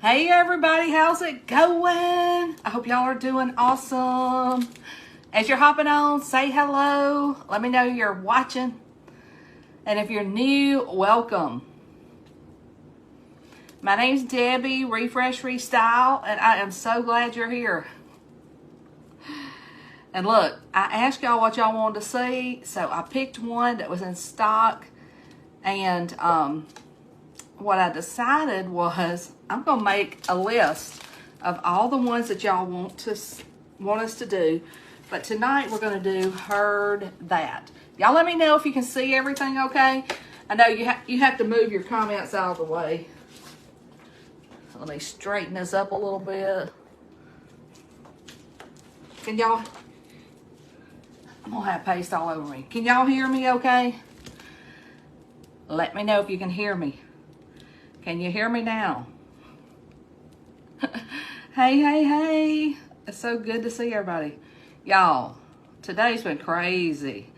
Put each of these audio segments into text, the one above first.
Hey everybody, how's it going? I hope y'all are doing awesome. As you're hopping on, say hello. Let me know you're watching. And if you're new, welcome. My name's Debbie, Refresh Restyle, and I am so glad you're here. And look, I asked y'all what y'all wanted to see, so I picked one that was in stock. And what I decided was I'm gonna make a list of all the ones that y'all want us to do. But tonight we're gonna do Heard That. Y'all let me know if you can see everything okay. I know you have to move your comments out of the way. Let me straighten this up a little bit. Can y'all, I'm gonna have paste all over me. Can y'all hear me okay? Let me know if you can hear me. Can you hear me now? Hey. It's so good to see everybody. Y'all, today's been crazy.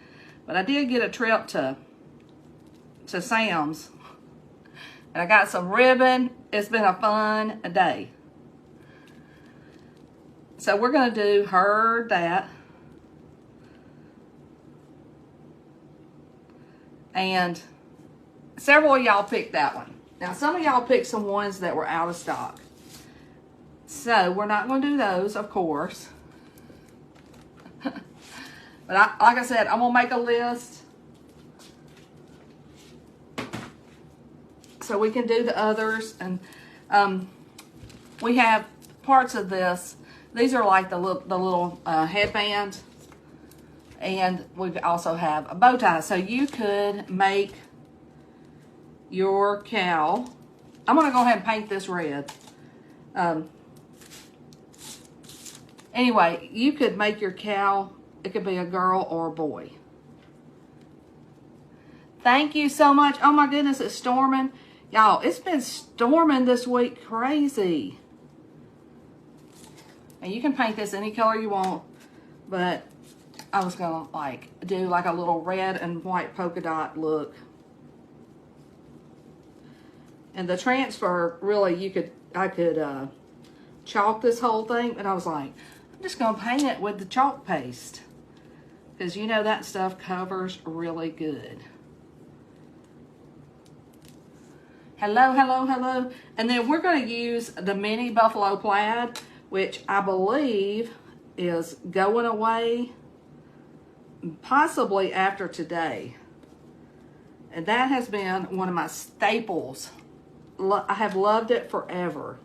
But I did get a trip to Sam's. And I got some ribbon. It's been a fun day. So we're going to do Heard That. And several of y'all picked that one. Now, some of y'all picked some ones that were out of stock. So, we're not going to do those, of course. But like I said, I'm going to make a list so we can do the others. And we have parts of this. These are like the little headbands. And we also have a bow tie. So, you could make your cow. I'm going to go ahead and paint this red. Anyway, you could make your cow, it could be a girl or a boy. Thank you so much. Oh my goodness, it's storming. Y'all, it's been storming this week. Crazy. And you can paint this any color you want, but I was going to do like a little red and white polka dot look. And the transfer, really, I could chalk this whole thing, but I was like, I'm just going to paint it with the chalk paste. Because you know that stuff covers really good. Hello. And then we're going to use the mini buffalo plaid, which I believe is going away possibly after today. And that has been one of my staples. I have loved it forever.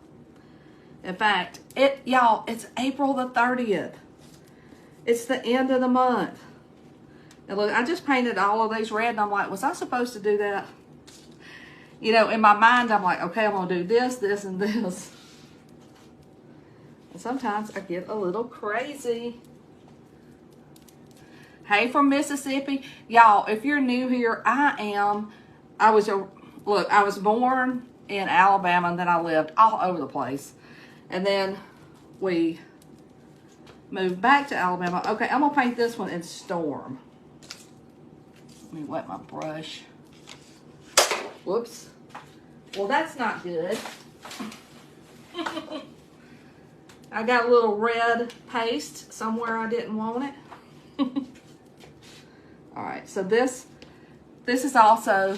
In fact, y'all, it's April the 30th. It's the end of the month. And look, I just painted all of these red, and I'm like, was I supposed to do that? You know, in my mind, I'm like, okay, I'm going to do this, and this. And sometimes I get a little crazy. Hey, from Mississippi. Y'all, if you're new here, I was born in Alabama, and then I lived all over the place. And then we moved back to Alabama. Okay, I'm going to paint this one in Storm. Let me wet my brush. Whoops. Well, that's not good. I got a little red paste somewhere I didn't want it. All right, so this is also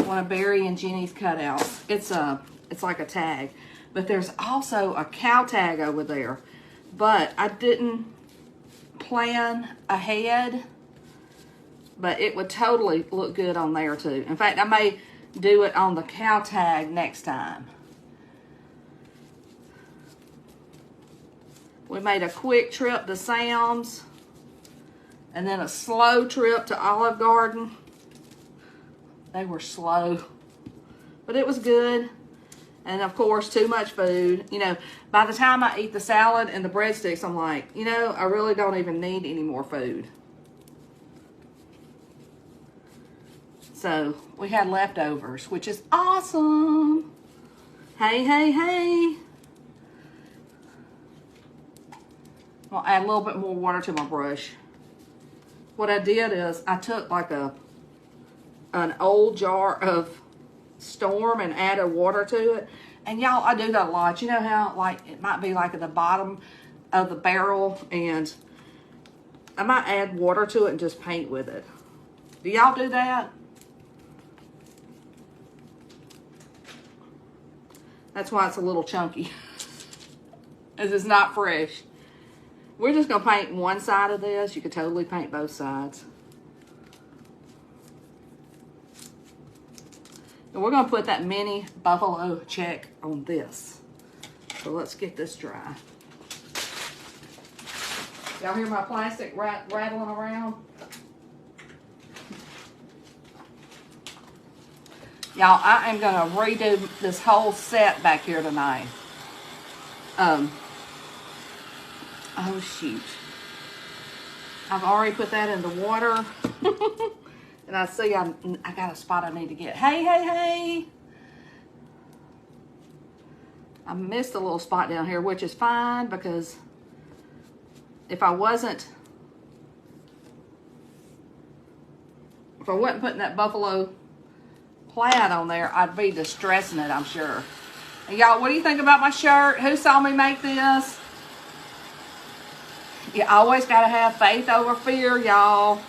one of Barry and Jenny's cutouts. It's like a tag, but there's also a cow tag over there. But I didn't plan ahead, but it would totally look good on there too. In fact, I may do it on the cow tag next time. We made a quick trip to Sam's and then a slow trip to Olive Garden. They were slow, but it was good. And of course, too much food. You know, by the time I eat the salad and the breadsticks, I'm like, you know, I really don't even need any more food. So we had leftovers, which is awesome. Hey. I'll add a little bit more water to my brush. What I did is I took like an old jar of storm and added water to it. And y'all, I do that a lot. You know how like it might be like at the bottom of the barrel, and I might add water to it and just paint with it. Do y'all do that? That's why it's a little chunky. As it's not fresh. We're just going to paint one side of this. You could totally paint both sides. And we're going to put that mini buffalo check on this. So let's get this dry. Y'all hear my plastic rattling around? Y'all, I am going to redo this whole set back here tonight. Oh shoot. I've already put that in the water. And I see I got a spot I need to get. Hey. I missed a little spot down here, which is fine because if I wasn't putting that buffalo plaid on there, I'd be distressing it, I'm sure. And y'all, what do you think about my shirt? Who saw me make this? You always got to have faith over fear, y'all.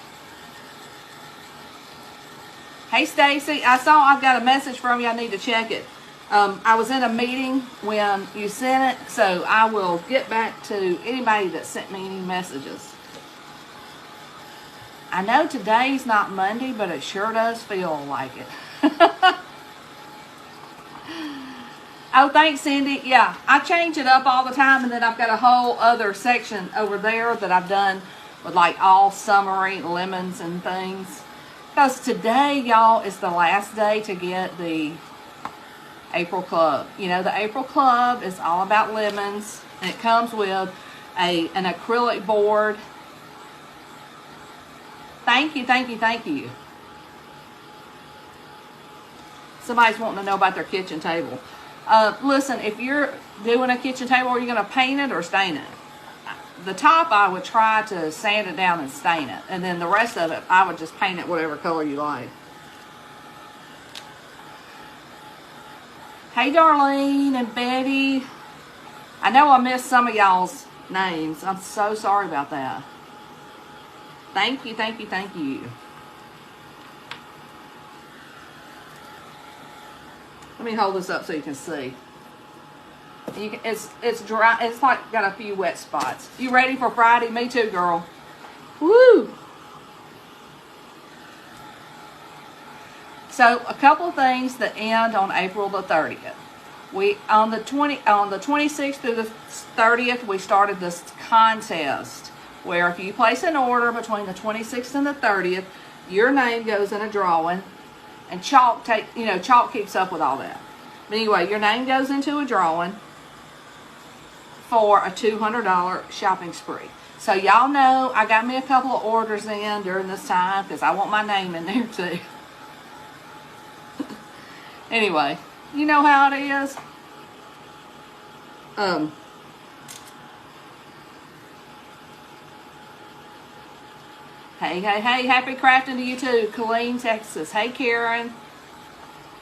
Hey, Stacy, I've got a message from you. I need to check it. I was in a meeting when you sent it, so I will get back to anybody that sent me any messages. I know today's not Monday, but it sure does feel like it. Oh, thanks, Cindy. Yeah, I change it up all the time, and then I've got a whole other section over there that I've done with like all summery lemons and things. Because today, y'all, is the last day to get the April Club. You know, the April Club is all about lemons, and it comes with an acrylic board. Thank you. Somebody's wanting to know about their kitchen table. Listen, if you're doing a kitchen table, are you going to paint it or stain it? The top, I would try to sand it down and stain it. And then the rest of it, I would just paint it whatever color you like. Hey, Darlene and Betty. I know I missed some of y'all's names. I'm so sorry about that. Thank you. Let me hold this up so you can see. It's dry. It's like got a few wet spots. You ready for Friday? Me too, girl. Woo! So a couple of things that end on April the 30th. On the 26th through the 30th, we started this contest where if you place an order between the 26th and the 30th, your name goes in a drawing, and Chalk keeps up with all that. But anyway, your name goes into a drawing for a $200 shopping spree. So y'all know I got me a couple of orders in during this time because I want my name in there too. Anyway, you know how it is. Hey, happy crafting to you too, Colleen, Texas. Hey, Karen.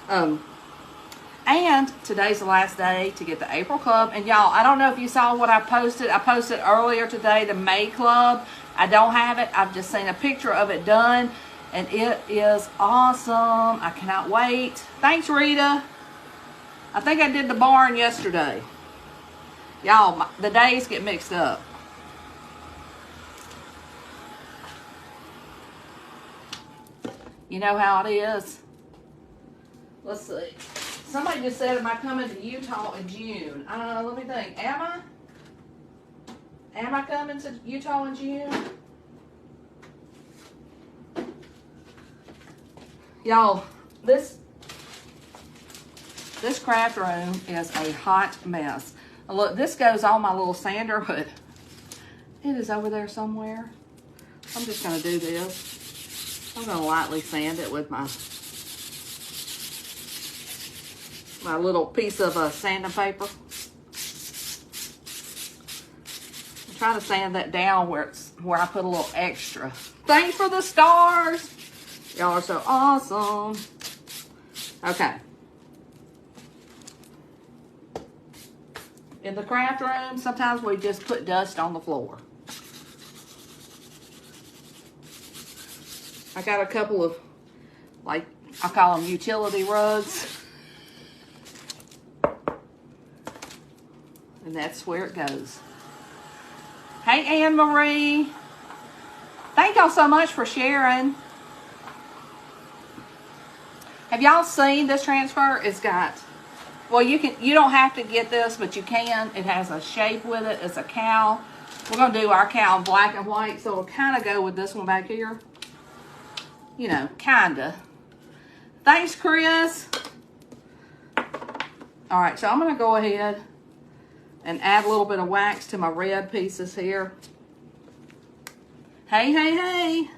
And today's the last day to get the April Club. And y'all, I don't know if you saw what I posted. I posted earlier today the May Club. I don't have it. I've just seen a picture of it done. And it is awesome. I cannot wait. Thanks, Rita. I think I did the barn yesterday. Y'all, the days get mixed up. You know how it is. Let's see. Somebody just said, am I coming to Utah in June? Let me think. Am I? Am I coming to Utah in June? Y'all, this craft room is a hot mess. Look, this goes on my little sander, but it is over there somewhere. I'm just going to do this. I'm going to lightly sand it with my little piece of sanding paper. I'm trying to sand that down where I put a little extra. Thanks for the stars. Y'all are so awesome. Okay. In the craft room, sometimes we just put dust on the floor. I got a couple of, like, I call them utility rugs. And that's where it goes. Hey, Anne Marie. Thank y'all so much for sharing. Have y'all seen this transfer? It's got, well, you don't have to get this, but you can. It has a shape with it. It's a cow. We're going to do our cow in black and white, so it'll kind of go with this one back here. You know, kind of. Thanks, Chris. All right, so I'm going to go ahead and add a little bit of wax to my red pieces here. Hey, hey, hey.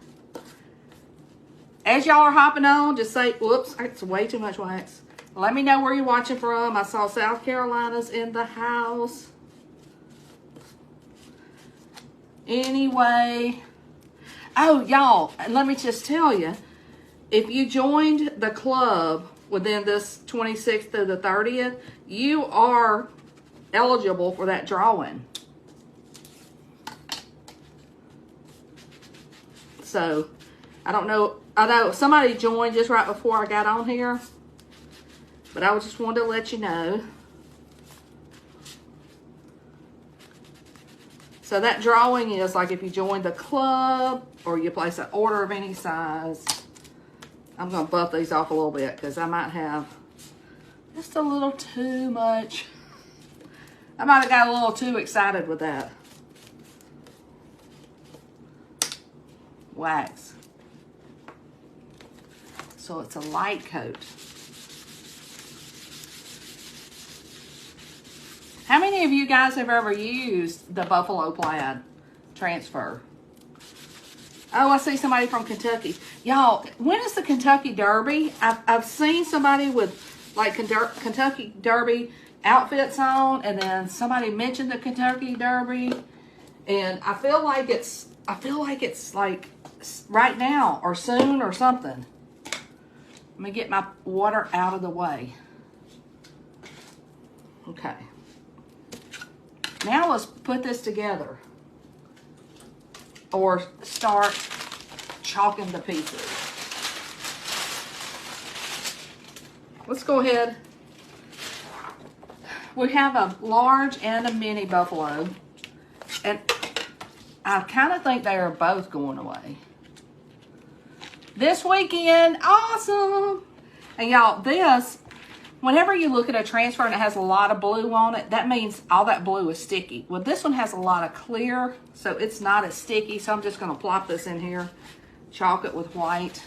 As y'all are hopping on, just say, whoops, it's way too much wax. Let me know where you're watching from. I saw South Carolina's in the house. Anyway. Oh, y'all, and let me just tell you, if you joined the club within this 26th through the 30th, you are eligible for that drawing. So, I don't know. I know somebody joined just right before I got on here. But I just wanted to let you know. So that drawing is like if you join the club or you place an order of any size. I'm going to buff these off a little bit because I might have just a little too much. I might have got a little too excited with that. Wax. So it's a light coat. How many of you guys have ever used the buffalo plaid transfer? Oh, I see somebody from Kentucky. Y'all, when is the Kentucky Derby? I've seen somebody with like Kentucky Derby outfits on, and then somebody mentioned the Kentucky Derby, and I feel like it's like right now or soon or something. Let me get my water out of the way. Okay. Now let's put this together. Or start chalking the pieces. Let's go ahead. We have a large and a mini buffalo. And I kind of think they are both going away. This weekend, awesome. And y'all, this, whenever you look at a transfer and it has a lot of blue on it, that means all that blue is sticky. Well, this one has a lot of clear, so it's not as sticky. So I'm just going to plop this in here, chalk it with white.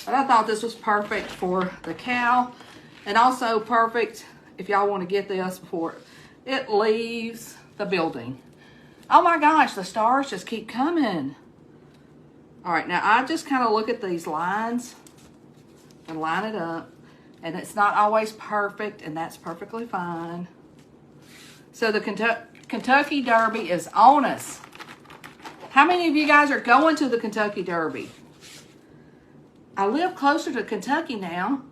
But I thought this was perfect for the cow, and also perfect if y'all want to get this before it leaves the building. Oh my gosh, the stars just keep coming. All right, now I just kind of look at these lines and line it up. And it's not always perfect, and that's perfectly fine. So the Kentucky Derby is on us. How many of you guys are going to the Kentucky Derby? I live closer to Kentucky now.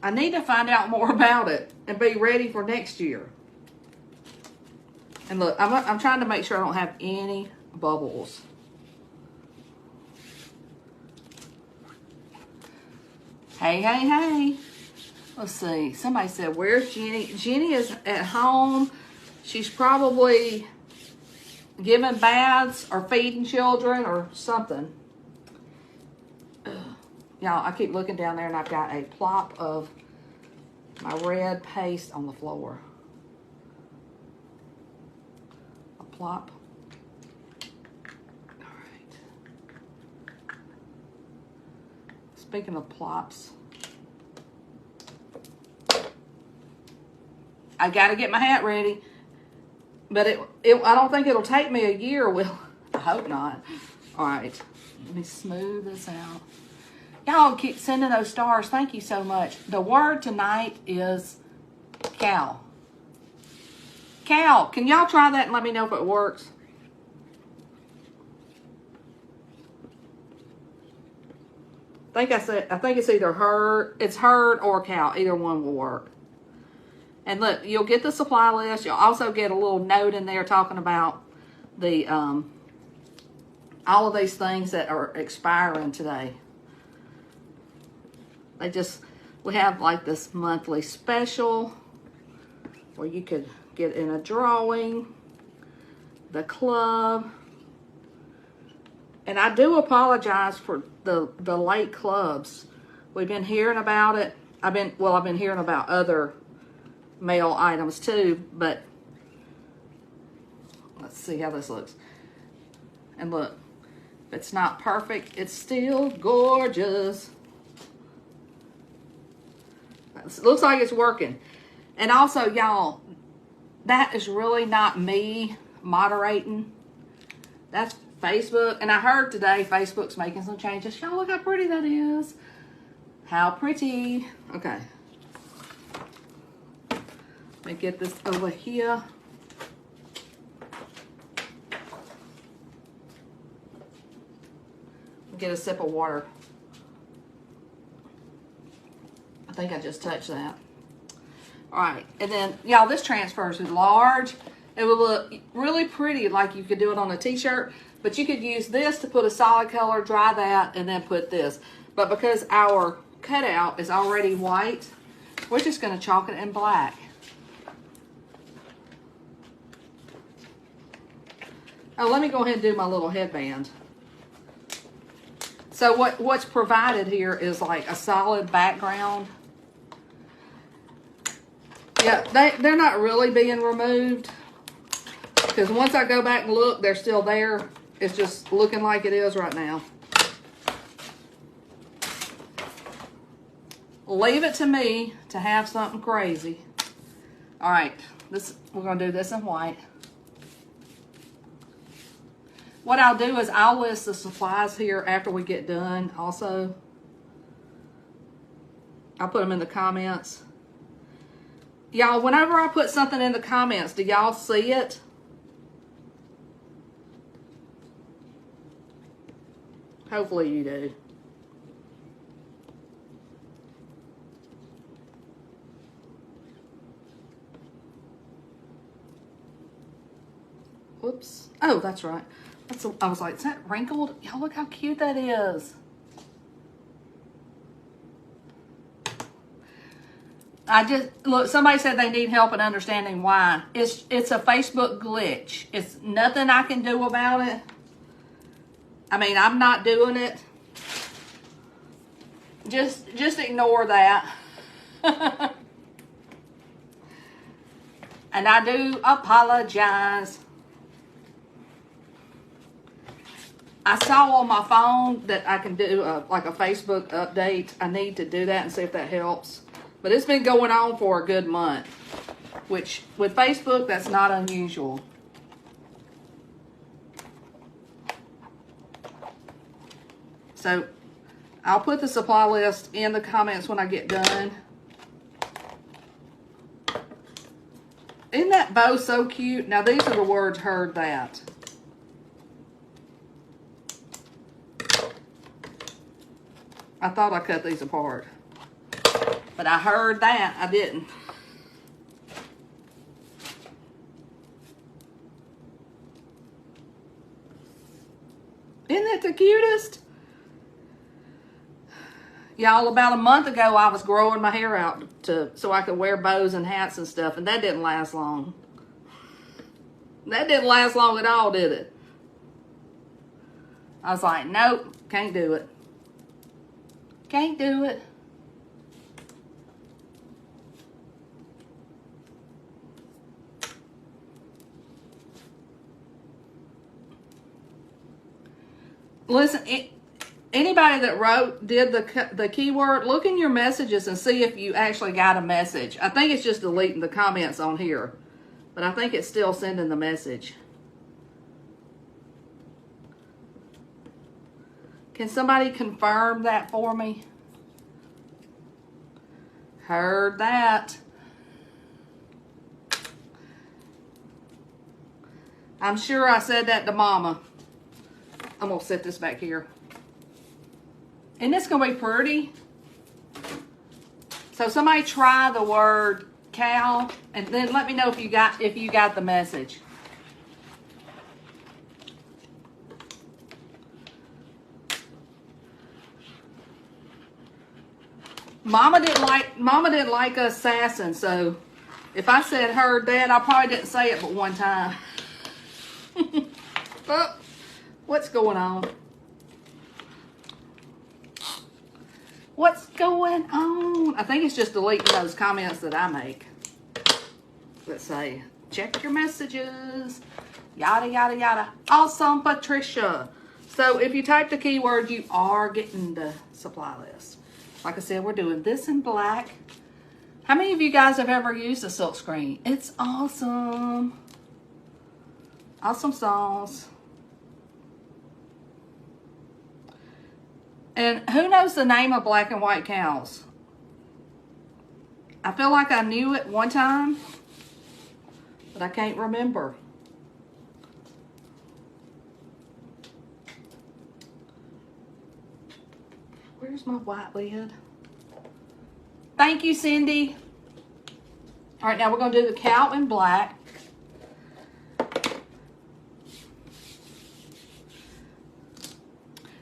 I need to find out more about it and be ready for next year. And look, I'm trying to make sure I don't have any bubbles. Hey, hey, hey. Let's see. Somebody said, where's Jenny? Jenny is at home. She's probably giving baths or feeding children or something. Y'all, I keep looking down there and I've got a plop of my red paste on the floor. A plop. Speaking of plops, I got to get my hat ready, but I don't think it'll take me a year. Will I hope not. All right, let me smooth this out. Y'all keep sending those stars. Thank you so much. The word tonight is cow. Cow. Can y'all try that and let me know if it works? I think it's either herd or cow. Either one will work. And look, you'll get the supply list. You'll also get a little note in there talking about the all of these things that are expiring today. We have like this monthly special where you could get in a drawing, the club. And I do apologize for the late clubs. We've been hearing about it. I've been hearing about other mail items too, but let's see how this looks. And look, if it's not perfect, it's still gorgeous. It looks like it's working. And also, y'all, that is really not me moderating. That's Facebook. And I heard today Facebook's making some changes. Y'all, look how pretty that is. How pretty. Okay. Let me get this over here. Get a sip of water. I think I just touched that. All right, and then, y'all, this transfers is large. It will look really pretty, like you could do it on a t-shirt, but you could use this to put a solid color, dry that, and then put this. But because our cutout is already white, we're just gonna chalk it in black. Oh, let me go ahead and do my little headband. So what's provided here is like a solid background. Yeah, they're not really being removed, because once I go back and look, they're still there. It's just looking like it is right now. Leave it to me to have something crazy. All right, we're gonna do this in white. What I'll do is I'll list the supplies here after we get done also. I'll put them in the comments. Y'all, whenever I put something in the comments, do y'all see it? Hopefully you do. Whoops. Oh, that's right. I was like, is that wrinkled? Y'all, look how cute that is. Look, somebody said they need help in understanding why. It's a Facebook glitch. It's nothing I can do about it. I mean, I'm not doing it. Just ignore that. And I do apologize. I saw on my phone that I can do like a Facebook update. I need to do that and see if that helps. But it's been going on for a good month, which with Facebook, that's not unusual. So I'll put the supply list in the comments when I get done. Isn't that bow so cute? Now these are the words, heard that. I thought I cut these apart, but I heard that. I didn't. Isn't that the cutest? Y'all, about a month ago, I was growing my hair out so I could wear bows and hats and stuff, and that didn't last long. That didn't last long at all, did it? I was like, nope, can't do it. Can't do it. Listen, anybody that did the keyword, look in your messages and see if you actually got a message. I think it's just deleting the comments on here, but I think it's still sending the message. Can somebody confirm that for me? Heard that. I'm sure I said that to Mama. I'm going to set this back here. And it's going to be pretty. So somebody try the word cow, and then let me know if you got the message. Mama didn't like us sassing, so if I said her dad, I probably didn't say it but one time. Oh, what's going on? What's going on? I think it's just deleting those comments that I make. Let's say, check your messages. Yada, yada, yada. Awesome, Patricia. So if you type the keyword, you are getting the supply list. Like I said, we're doing this in black. How many of you guys have ever used a silk screen? It's awesome. Awesome sauce. And who knows the name of black and white cows? I feel like I knew it one time, but I can't remember. Where's my white lid? Thank you, Cindy. All right, now we're going to do the cow in black.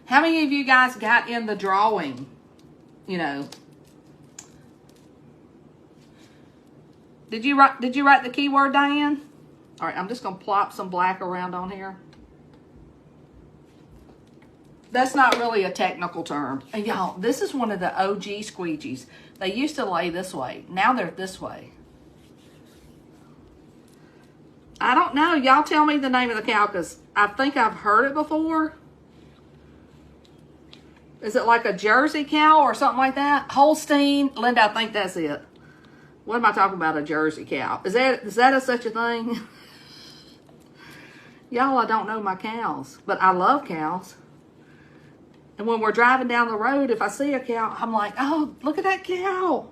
How many of you guys got in the drawing? You know. Did you write the keyword, Diane? All right, I'm just going to plop some black around on here. That's not really a technical term. And y'all, this is one of the OG squeegees. They used to lay this way. Now they're this way. I don't know. Y'all tell me the name of the cow because I think I've heard it before. Is it like a Jersey cow or something like that? Holstein? Linda, I think that's it. What am I talking about, a Jersey cow? Is that such a thing? Y'all, I don't know my cows, but I love cows. And when we're driving down the road, if I see a cow, I'm like, oh, look at that cow.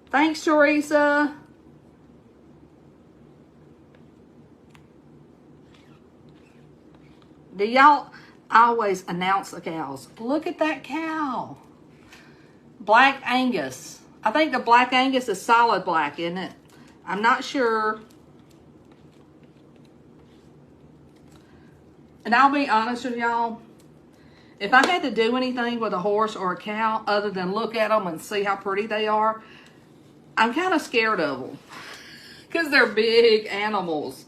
Thanks, Teresa. Do y'all always announce the cows? Look at that cow. Black Angus. I think the Black Angus is solid black, isn't it? I'm not sure. And I'll be honest with y'all. If I had to do anything with a horse or a cow other than look at them and see how pretty they are, I'm kind of scared of them. Because they're big animals.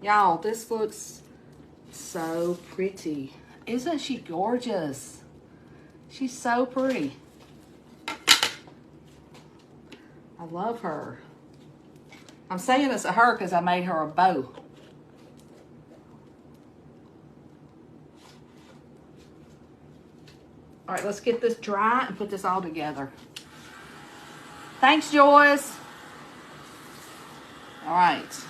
Y'all, this looks so pretty. Isn't she gorgeous? She's so pretty. I love her. I'm saying it's a her because I made her a bow. All right, let's get this dry and put this all together. Thanks, Joyce. All right.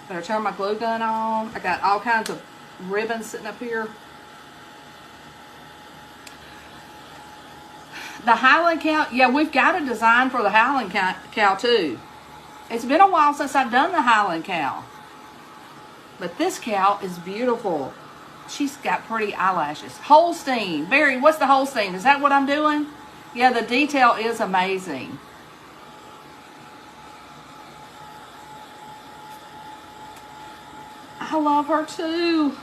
Better turn my glue gun on. I got all kinds of ribbons sitting up here. The Highland cow, yeah, we've got a design for the Highland cow too. It's been a while since I've done the Highland cow. But this cow is beautiful. She's got pretty eyelashes. Holstein. Barry, what's the Holstein? Is that what I'm doing? Yeah, the detail is amazing. I love her too.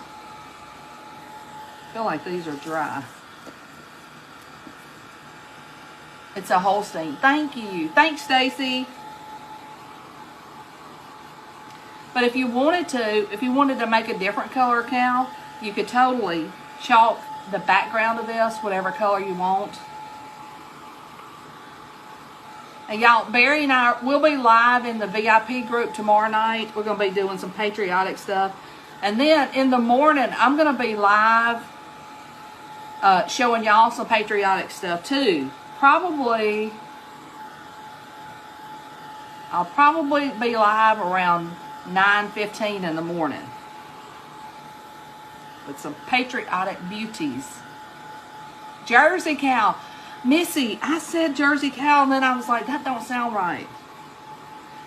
I feel like these are dry. It's a Holstein. Thank you. Thanks, Stacy. But if you wanted to make a different color cow, you could totally chalk the background of this, whatever color you want. And y'all, Barry and I will be live in the VIP group tomorrow night. We're going to be doing some patriotic stuff. And then in the morning, I'm going to be live showing y'all some patriotic stuff too. I'll probably be live around 9:15 in the morning with some patriotic beauties. Jersey cow. Missy, I said Jersey cow and then I was like, that don't sound right.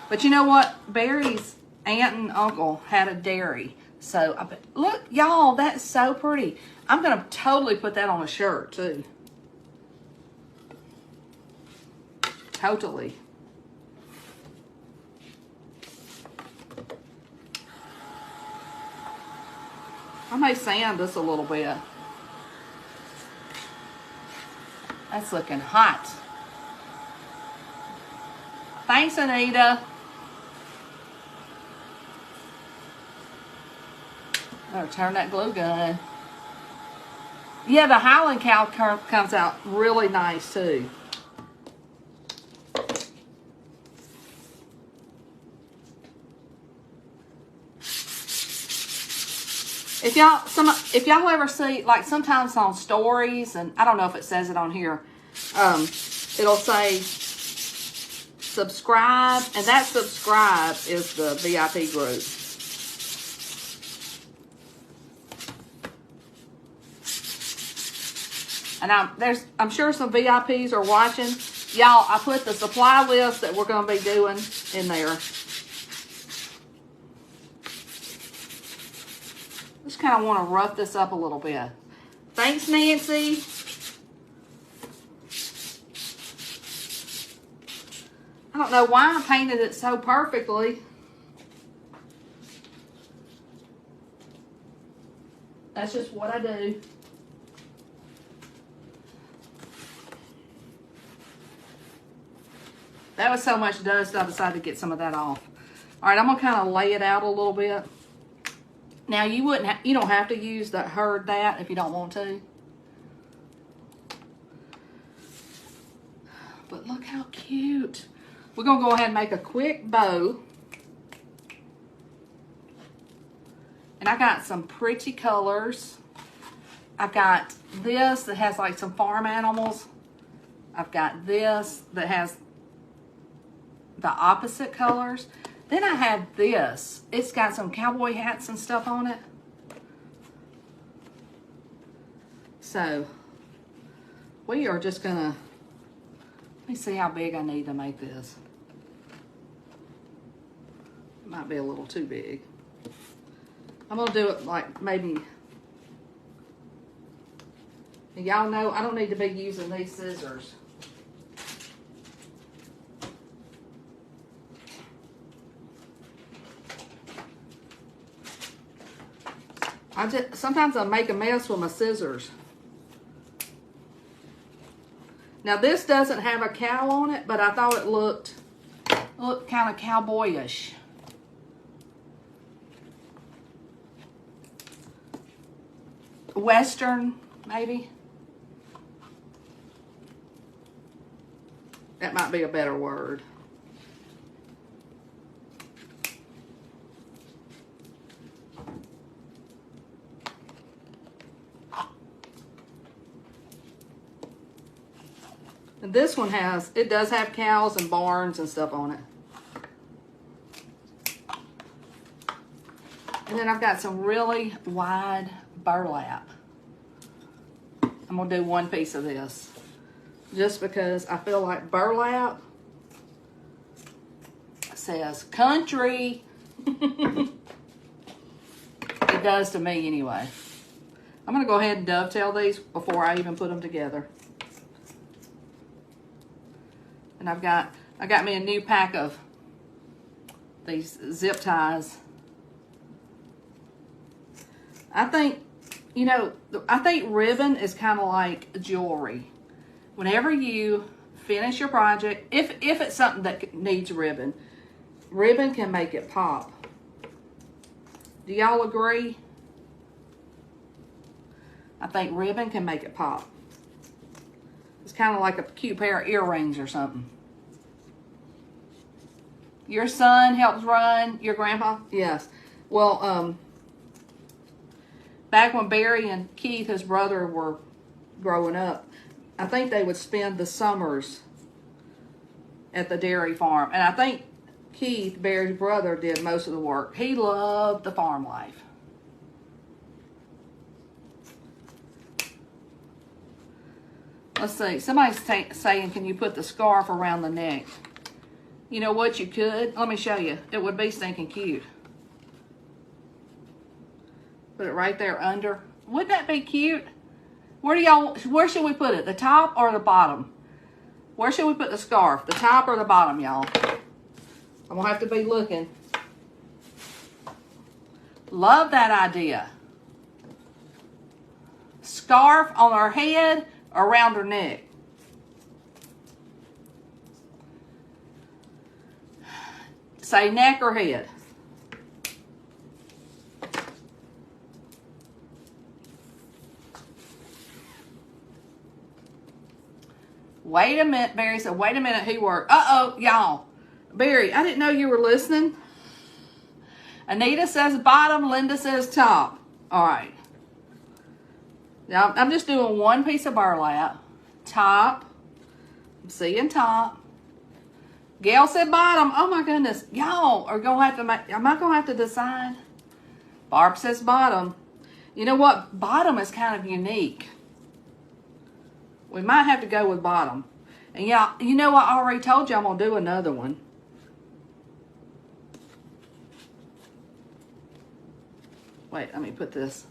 But you know what? Barry's aunt and uncle had a dairy. So, look, y'all, that's so pretty. I'm going to totally put that on a shirt too. Totally. I may sand this a little bit. That's looking hot. Thanks, Anita. Better turn that glue gun. Yeah, the Highland cow comes out really nice too. If y'all ever see, like sometimes on stories, and I don't know if it says it on here, it'll say subscribe, and that subscribe is the VIP group. And I'm sure some VIPs are watching. Y'all, I put the supply list that we're going to be doing in there. Just kind of want to rough this up a little bit. Thanks, Nancy. I don't know why I painted it so perfectly. That's just what I do. That was so much dust, I decided to get some of that off. All right, I'm gonna kind of lay it out a little bit. Now you don't have to use the herd that if you don't want to. But look how cute. We're gonna go ahead and make a quick bow. And I got some pretty colors. I've got this that has like some farm animals. I've got this that has the opposite colors. Then I have this. It's got some cowboy hats and stuff on it. So we are just gonna, let me see how big I need to make this. It might be a little too big. I'm gonna do it like maybe, y'all know I don't need to be using these scissors. Sometimes I make a mess with my scissors. Now this doesn't have a cow on it, but I thought it looked kind of cowboyish. Western, maybe. That might be a better word. And this one does have cows and barns and stuff on it. And then I've got some really wide burlap. I'm gonna do one piece of this. Just because I feel like burlap says country. It does to me anyway. I'm gonna go ahead and dovetail these before I even put them together. And I got me a new pack of these zip ties. I think ribbon is kind of like jewelry. Whenever you finish your project, if it's something that needs ribbon can make it pop. Do y'all agree? I think ribbon can make it pop. It's kind of like a cute pair of earrings or something. Your son helps run your grandpa? Yes. Well, back when Barry and Keith, his brother, were growing up, I think they would spend the summers at the dairy farm. And I think Keith, Barry's brother, did most of the work. He loved the farm life. Let's see. Somebody's saying, can you put the scarf around the neck? You know what? You could. Let me show you. It would be stinking cute. Put it right there under Wouldn't that be cute? Where should we put it? The top or the bottom? Where should we put the scarf? The top or the bottom, y'all? I'm gonna have to be looking. Love that idea. Scarf on her head or around her neck. Say neck or head. Wait a minute, Barry said, wait a minute, he worked. Uh-oh, y'all. Barry, I didn't know you were listening. Anita says bottom, Linda says top. All right. Now, I'm just doing one piece of burlap. Top. I'm seeing top. Gail said bottom. Oh, my goodness. Y'all are going to have to make, am I going to have to decide? Barb says bottom. You know what? Bottom is kind of unique. We might have to go with bottom. And y'all, you know what? I already told you I'm going to do another one. Wait, let me put this.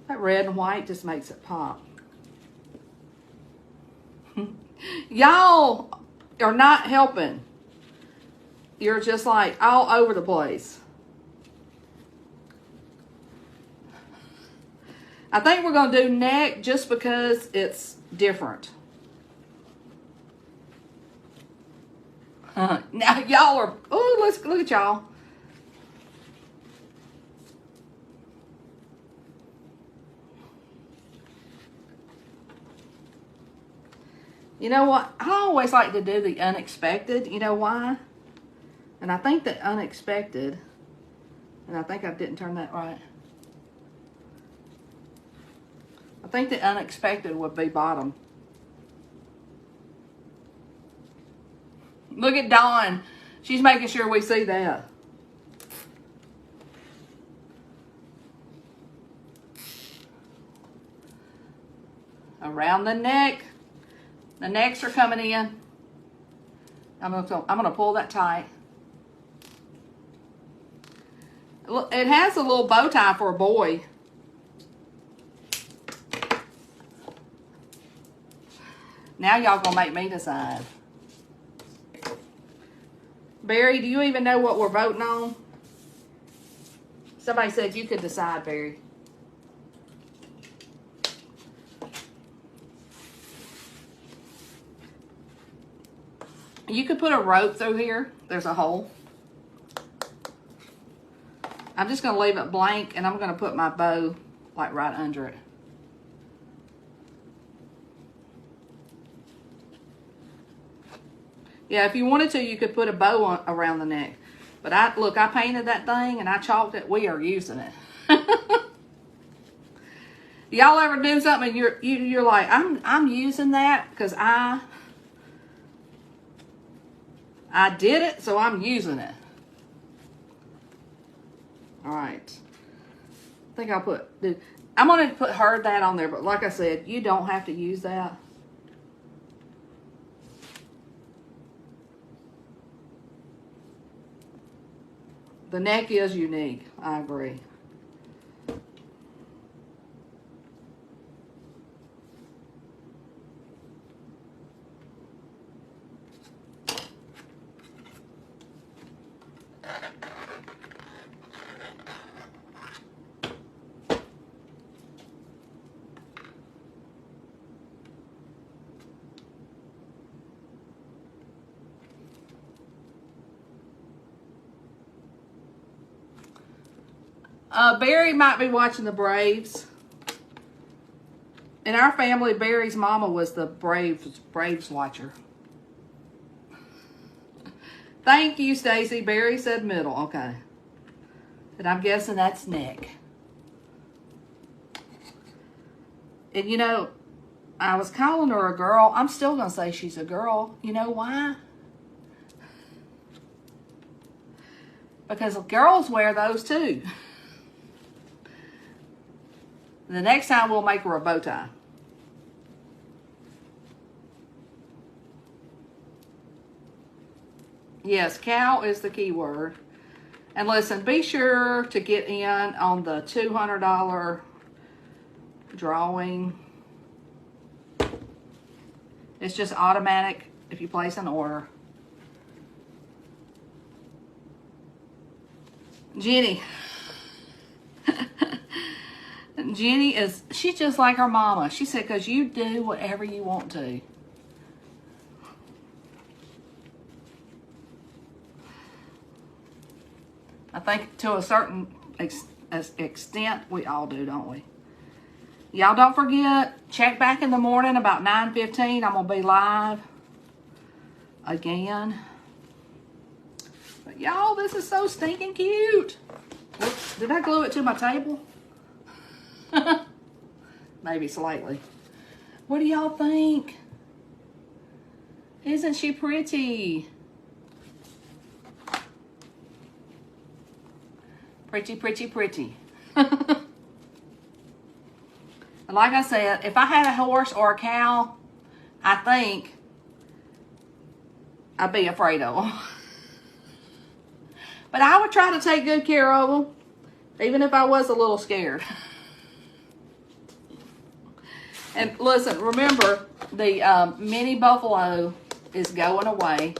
That red and white just makes it pop. Y'all are not helping. You're just like all over the place. I think we're going to do neck just because it's different. Now y'all are, oh, let's look at y'all. You know what? I always like to do the unexpected. You know why? And I think that unexpected, and I think I didn't turn that right. I think the unexpected would be bottom. Look at Dawn. She's making sure we see that. Around the neck. The necks are coming in. I'm gonna pull that tight. It has a little bow tie for a boy. Now y'all gonna make me decide. Barry, do you even know what we're voting on? Somebody said you could decide, Barry. You could put a rope through here. There's a hole. I'm just going to leave it blank, and I'm going to put my bow like right under it. Yeah, if you wanted to, you could put a bow on, around the neck. But I painted that thing and I chalked it. We are using it. Y'all ever do something and you're like, I'm using that because I did it, so I'm using it. All right. I think I'm going to put that on there, but like I said, you don't have to use that. The neck is unique. I agree. Barry might be watching the Braves. In our family, Barry's mama was the Braves watcher. Thank you, Stacy. Barry said middle. Okay. And I'm guessing that's neck. And you know, I was calling her a girl. I'm still going to say she's a girl. You know why? Because girls wear those too. The next time we'll make her a bow tie. Yes, cow is the key word. And listen, be sure to get in on the $200 drawing. It's just automatic if you place an order. Jenny. Jenny she's just like her mama. She said, because you do whatever you want to. I think to a certain extent, we all do, don't we? Y'all don't forget, check back in the morning about 9:15. I'm going to be live again. But y'all, this is so stinking cute. Whoops, did I glue it to my table? Maybe slightly. What do y'all think? Isn't she pretty? Pretty, pretty, pretty. And like I said, if I had a horse or a cow, I think I'd be afraid of them. But I would try to take good care of them, even if I was a little scared. And listen, remember, the mini buffalo is going away.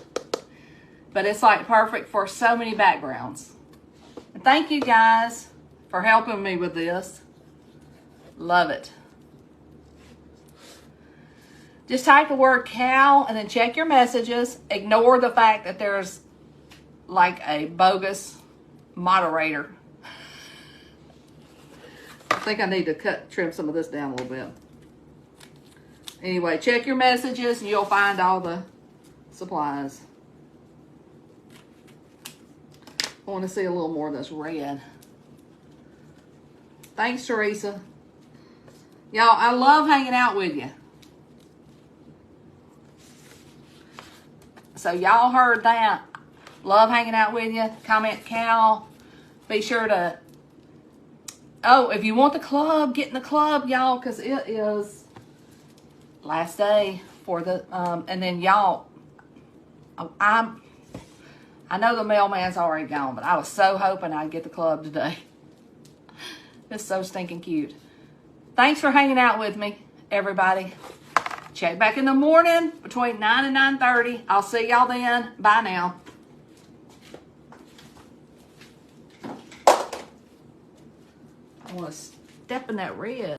But it's like perfect for so many backgrounds. And thank you guys for helping me with this. Love it. Just type the word cow and then check your messages. Ignore the fact that there's like a bogus moderator. I think I need to trim some of this down a little bit. Anyway, check your messages and you'll find all the supplies. I want to see a little more of this red. Thanks, Teresa. Y'all, I love hanging out with you. So y'all heard that. Love hanging out with you. Comment cow. Be sure to... Oh, if you want the club, get in the club, y'all, because it is last day for the... and then y'all... I know the mailman's already gone, but I was so hoping I'd get the club today. It's so stinking cute. Thanks for hanging out with me, everybody. Check back in the morning between 9 and 9:30. I'll see y'all then. Bye now. I want to step in that red.